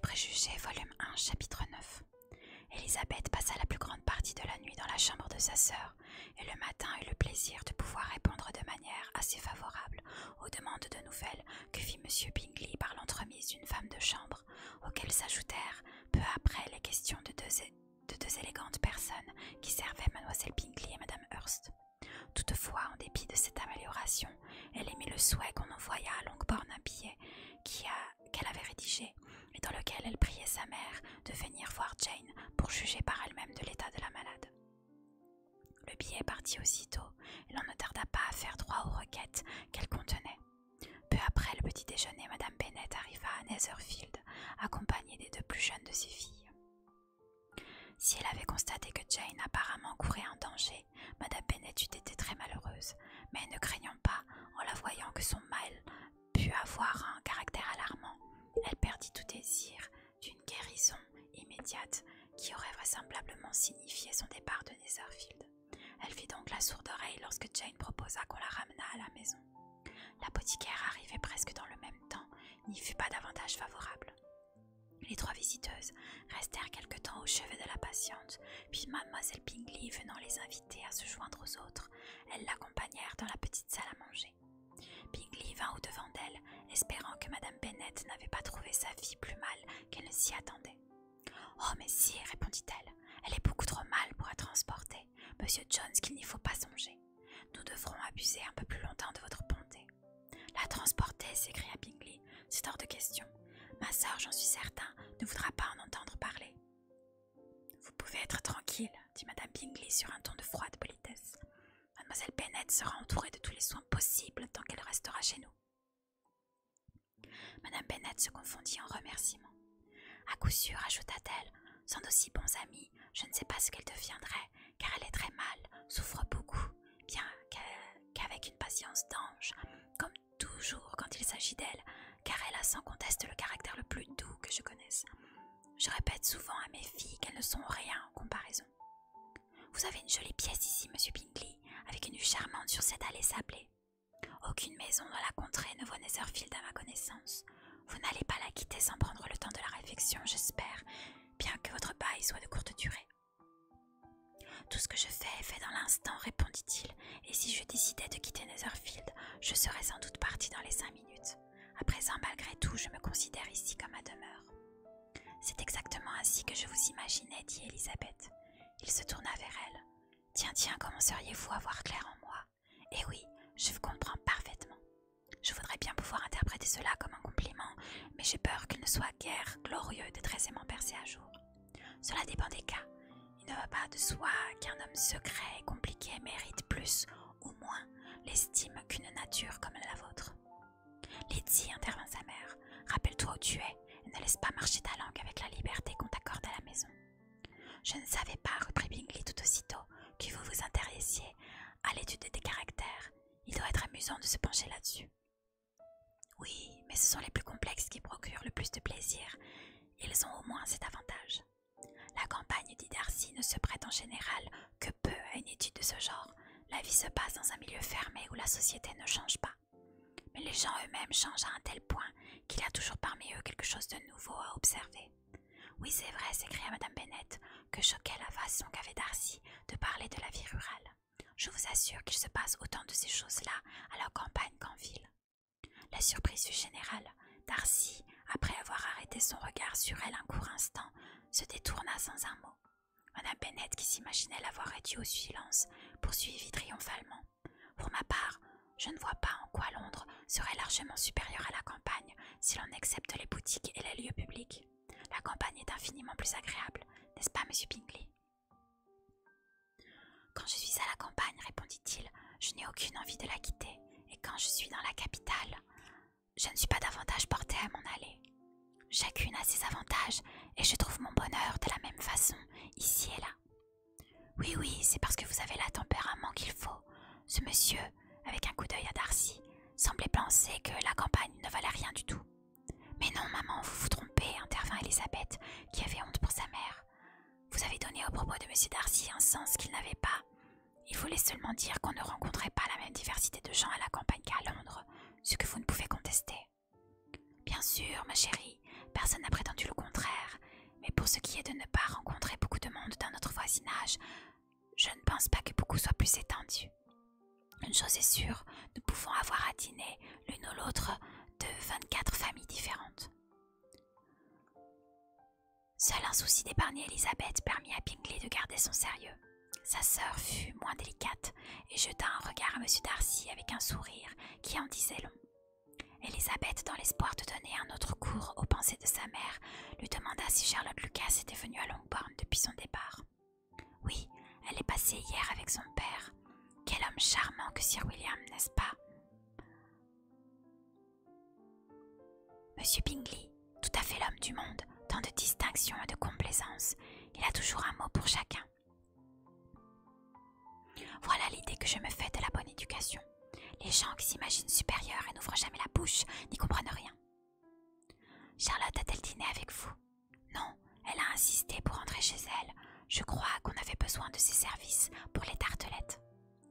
Préjugés, volume 1, chapitre 9. Elisabeth passa la plus grande partie de la nuit dans la chambre de sa sœur, et le matin eut le plaisir de pouvoir répondre de manière assez favorable aux demandes de nouvelles que fit M. Bingley par l'entremise d'une femme de chambre, auxquelles s'ajoutèrent peu après les questions de deux élégantes personnes qui servaient Mademoiselle Bingley et Madame Hurst. Toutefois, en dépit de cette amélioration, elle émit le souhait qu'on envoyât à Longbourn un billet qu'elle avait rédigé et dans lequel elle priait sa mère de venir voir Jane pour juger par elle-même de l'état de la malade. Le billet partit aussitôt et l'on ne tarda pas à faire droit aux requêtes qu'elle contenait. Peu après le petit déjeuner, Madame Bennet arriva à Netherfield, accompagnée des deux plus jeunes de ses filles. Si elle avait constaté que Jane apparemment courait un danger, Madame Bennet eût été très malheureuse, mais ne craignant pas, en la voyant, que son mal pût avoir un caractère alarmant, elle perdit tout désir d'une guérison immédiate qui aurait vraisemblablement signifié son départ de Netherfield. Elle fit donc la sourde oreille lorsque Jane proposa qu'on la ramenât à la maison. L'apothicaire arrivait presque dans le même temps, n'y fut pas davantage favorable. Les trois visiteuses restèrent quelque temps au chevet de la patiente, puis Mademoiselle Bingley venant les inviter à se joindre aux autres, elles l'accompagnèrent dans la petite salle à manger. Bingley vint au-devant d'elle, espérant que Madame Bennet n'avait pas trouvé sa fille plus mal qu'elle ne s'y attendait. « Oh, mais si, répondit-elle, elle est beaucoup trop mal pour être transportée. Monsieur Jones, qu'il n'y faut pas songer. Nous devrons abuser un peu plus longtemps de votre bonté. »« La transporter » s'écria Bingley, « c'est hors de question. Ma sœur, j'en suis certain, ne voudra pas en entendre parler. »« Vous pouvez être tranquille, » dit Madame Bingley sur un ton de froide politesse. « Mademoiselle Bennet sera entourée de tous les soins possibles tant qu'elle restera chez nous. » Madame Bennet se confondit en remerciements. « À coup sûr, ajouta-t-elle, sans d'aussi bons amis, je ne sais pas ce qu'elle deviendrait, car elle est très mal, souffre beaucoup, bien qu'avec une patience d'ange, comme toujours quand il s'agit d'elle, car elle a sans conteste le caractère le plus doux que je connaisse. Je répète souvent à mes filles qu'elles ne sont rien en comparaison. Vous avez une jolie pièce ici, monsieur Bingley, avec une vue charmante sur cette allée sablée. Aucune maison dans la contrée ne vaut Netherfield à ma connaissance. Vous n'allez pas la quitter sans prendre le temps de la réflexion, j'espère, bien que votre bail soit de courte durée. Tout ce que je fais est fait dans l'instant, répondit-il, et si je décidais de quitter Netherfield, je serais sans doute parti dans les 5 minutes. À présent, malgré tout, je me considère ici comme à demeure. C'est exactement ainsi que je vous imaginais, dit Elisabeth. Il se tourna vers elle. Tiens, comment seriez-vous à voir clair en moi? Eh oui, je vous comprends parfaitement. Je voudrais bien pouvoir interpréter cela comme un compliment, mais j'ai peur qu'il ne soit guère glorieux d'être aisément percé à jour. Cela dépend des cas. Il ne va pas de soi qu'un homme secret et compliqué mérite plus ou moins l'estime qu'une nature comme la vôtre. Lydie, intervint sa mère, rappelle-toi où tu es et ne laisse pas marcher ta langue avec la liberté qu'on t'accorde à la maison. Je ne savais pas, reprit Bingley tout aussitôt, que vous vous intéressiez à l'étude des caractères. Il doit être amusant de se pencher là-dessus. Oui, mais ce sont les plus complexes qui procurent le plus de plaisir. Ils ont au moins cet avantage. La campagne, dit Darcy, ne se prête en général que peu à une étude de ce genre. La vie se passe dans un milieu fermé où la société ne change pas. Mais les gens eux-mêmes changent à un tel point qu'il y a toujours parmi eux quelque chose de nouveau à observer. Oui, c'est vrai, s'écria Madame Bennet, que choquait la façon qu'avait Darcy de parler de la vie rurale. Je vous assure qu'il se passe autant de ces choses-là à la campagne qu'en ville. La surprise fut générale. Darcy, après avoir arrêté son regard sur elle un court instant, se détourna sans un mot. Madame Bennet, qui s'imaginait l'avoir réduit au silence, poursuivit triomphalement. Pour ma part, je ne vois pas en quoi Londres serait largement supérieure à la campagne si l'on accepte les boutiques et les lieux publics. La campagne est infiniment plus agréable, n'est-ce pas, monsieur Bingley? Quand je suis à la campagne, répondit-il, je n'ai aucune envie de la quitter, et quand je suis dans la capitale, je ne suis pas davantage portée à m'en aller. Chacune a ses avantages, et je trouve mon bonheur de la même façon, ici et là. Oui, c'est parce que vous avez le tempérament qu'il faut. Ce monsieur, avec un coup d'œil à Darcy, semblait penser que la campagne ne valait rien du tout. Mais non, maman, vous vous trompez, intervint Elisabeth, qui avait honte pour sa mère. Vous avez donné au propos de monsieur Darcy un sens qu'il n'avait pas. Il voulait seulement dire qu'on ne rencontrait pas la même diversité de gens à la campagne qu'à Londres, ce que vous ne pouvez contester. Bien sûr, ma chérie, personne n'a prétendu le contraire, mais pour ce qui est de ne pas rencontrer beaucoup de monde dans notre voisinage, je ne pense pas que beaucoup soit plus étendu. Une chose est sûre, nous pouvons avoir à dîner l'une ou l'autre de 24 familles différentes. Seul un souci d'épargner Elisabeth permit à Bingley de garder son sérieux. Sa sœur fut moins délicate et jeta un regard à M. Darcy avec un sourire qui en disait long. Elisabeth, dans l'espoir de donner un autre cours aux pensées de sa mère, lui demanda si Charlotte Lucas était venue à Longbourn depuis son départ. Oui, elle est passée hier avec son père. Quel homme charmant que Sir William, n'est-ce pas? Monsieur Bingley, tout à fait l'homme du monde, tant de distinction et de complaisance. Il a toujours un mot pour chacun. Voilà l'idée que je me fais de la bonne éducation. Les gens qui s'imaginent supérieurs et n'ouvrent jamais la bouche n'y comprennent rien. Charlotte a-t-elle dîné avec vous? Non, elle a insisté pour rentrer chez elle. Je crois qu'on avait besoin de ses services pour les tartelettes.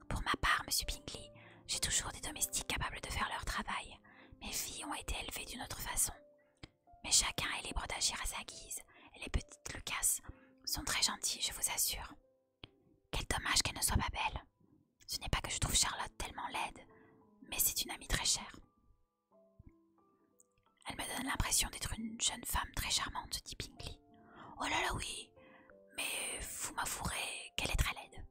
Pour ma part, monsieur Bingley, j'ai toujours des domestiques capables de faire leur travail. Mes filles ont été élevées d'une autre façon. Mais chacun est libre d'agir à sa guise, et les petites Lucas sont très gentilles, je vous assure. Quel dommage qu'elle ne soit pas belle. Ce n'est pas que je trouve Charlotte tellement laide, mais c'est une amie très chère. Elle me donne l'impression d'être une jeune femme très charmante, dit Bingley. Oh là là oui, mais vous m'avouerez qu'elle est très laide.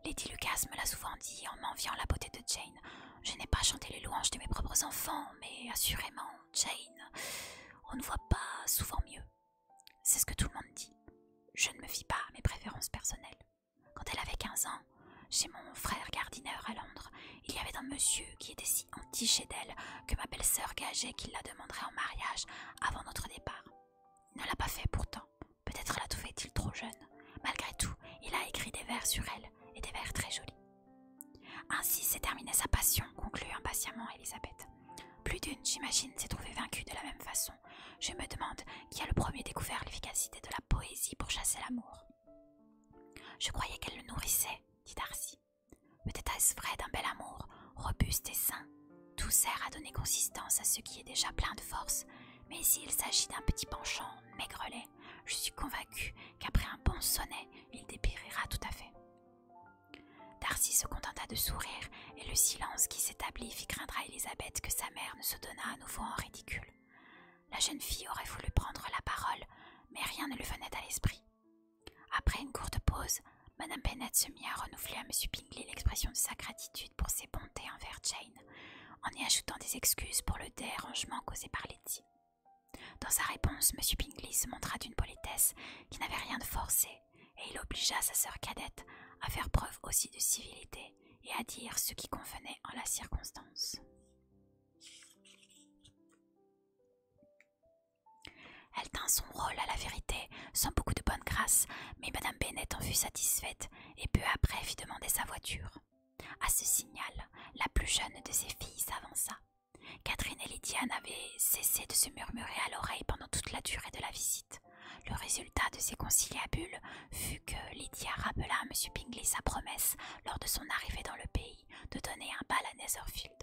Lady Lucas me l'a souvent dit en m'enviant la beauté de Jane. Je n'ai pas chanté les louanges de mes propres enfants, mais assurément, Jane, on ne voit pas souvent mieux. C'est ce que tout le monde dit. Je ne me fie pas à mes préférences personnelles. Quand elle avait 15 ans, chez mon frère Gardiner à Londres, il y avait un monsieur qui était si entiché d'elle que ma belle-sœur gageait qu'il la demanderait en mariage avant notre départ. Il ne l'a pas fait pourtant. Peut-être la trouvait-il trop jeune. Malgré tout, il a écrit des vers sur elle, et des vers très jolis. Ainsi s'est terminée sa passion, conclut impatiemment Elisabeth. Plus d'une, j'imagine, s'est trouvée vaincue de la même façon. Je me demande qui a le premier découvert l'efficacité de la poésie pour chasser l'amour. Je croyais qu'elle le nourrissait, dit Darcy. Peut-être est-ce vrai d'un bel amour, robuste et sain. Tout sert à donner consistance à ce qui est déjà plein de force. Mais s'il s'agit d'un petit penchant maigrelet, je suis convaincue qu'après un bon sonnet, il dépérira tout à fait. Darcy se contenta de sourire, et le silence qui s'établit fit craindre à Elisabeth que sa mère ne se donnât à nouveau en ridicule. La jeune fille aurait voulu prendre la parole, mais rien ne lui venait à l'esprit. Après une courte pause, Madame Bennet se mit à renouveler à M. Bingley l'expression de sa gratitude pour ses bontés envers Jane, en y ajoutant des excuses pour le dérangement causé par Letty. Dans sa réponse, M. Bingley se montra d'une politesse qui n'avait rien de forcé, et il obligea sa sœur cadette à faire preuve aussi de civilité et à dire ce qui convenait en la circonstance. Elle tint son rôle à la vérité, sans beaucoup de bonne grâce, mais Madame Bennet en fut satisfaite, et peu après fit demander sa voiture. À ce signal, la plus jeune de ses filles s'avança. Catherine et Lydia n'avaient cessé de se murmurer à l'oreille pendant toute la durée de la visite. Le résultat de ces conciliabules fut que Lydia rappela à M. Bingley sa promesse, lors de son arrivée dans le pays, de donner un bal à Netherfield.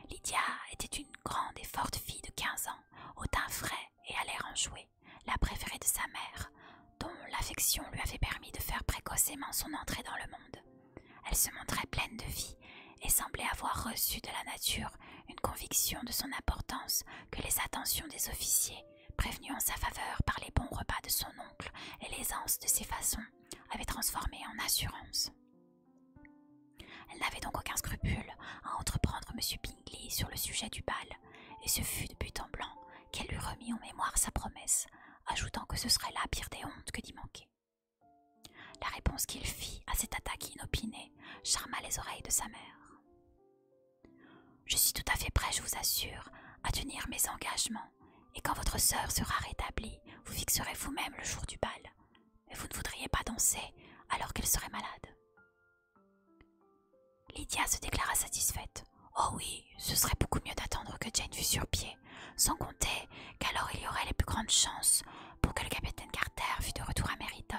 Lydia était une grande et forte fille de 15 ans, au teint frais et à l'air enjoué, la préférée de sa mère, dont l'affection lui avait permis de faire précocement son entrée dans le monde. Elle se montrait pleine de vie et semblait avoir reçu de la nature une conviction de son importance que les attentions des officiers, prévenus en sa faveur par les bons repas de son oncle et l'aisance de ses façons, avaient transformée en assurance. Elle n'avait donc aucun scrupule à entreprendre M. Bingley sur le sujet du bal, et ce fut de but en blanc qu'elle lui remit en mémoire sa promesse, ajoutant que ce serait la pire des hontes que d'y manquer. La réponse qu'il fit à cette attaque inopinée charma les oreilles de sa mère. « Je suis tout à fait prêt, je vous assure, à tenir mes engagements, et quand votre sœur sera rétablie, vous fixerez vous-même le jour du bal. Mais vous ne voudriez pas danser alors qu'elle serait malade. » Lydia se déclara satisfaite. « Oh oui, ce serait beaucoup mieux d'attendre que Jane fût sur pied, sans compter qu'alors il y aurait les plus grandes chances pour que le capitaine Carter fût de retour à Meryton.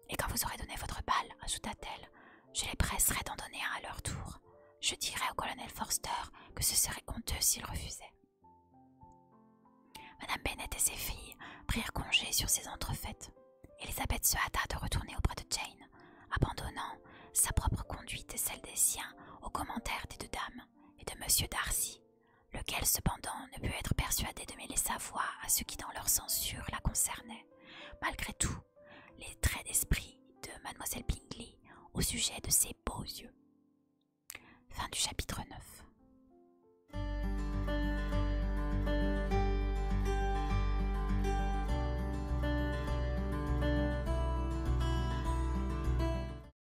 Et quand vous aurez donné votre bal, ajouta-t-elle, je les presserai d'en donner un à leur tour. Je dirai au colonel Forster que ce serait honteux s'il refusait. » ses filles prirent congé sur ces entrefaites. Elisabeth se hâta de retourner auprès de Jane, abandonnant sa propre conduite et celle des siens aux commentaires des deux dames et de M. Darcy, lequel cependant ne put être persuadé de mêler sa voix à ce qui dans leur censure la concernait, malgré tout les traits d'esprit de Mademoiselle Bingley au sujet de ses beaux yeux. Fin du chapitre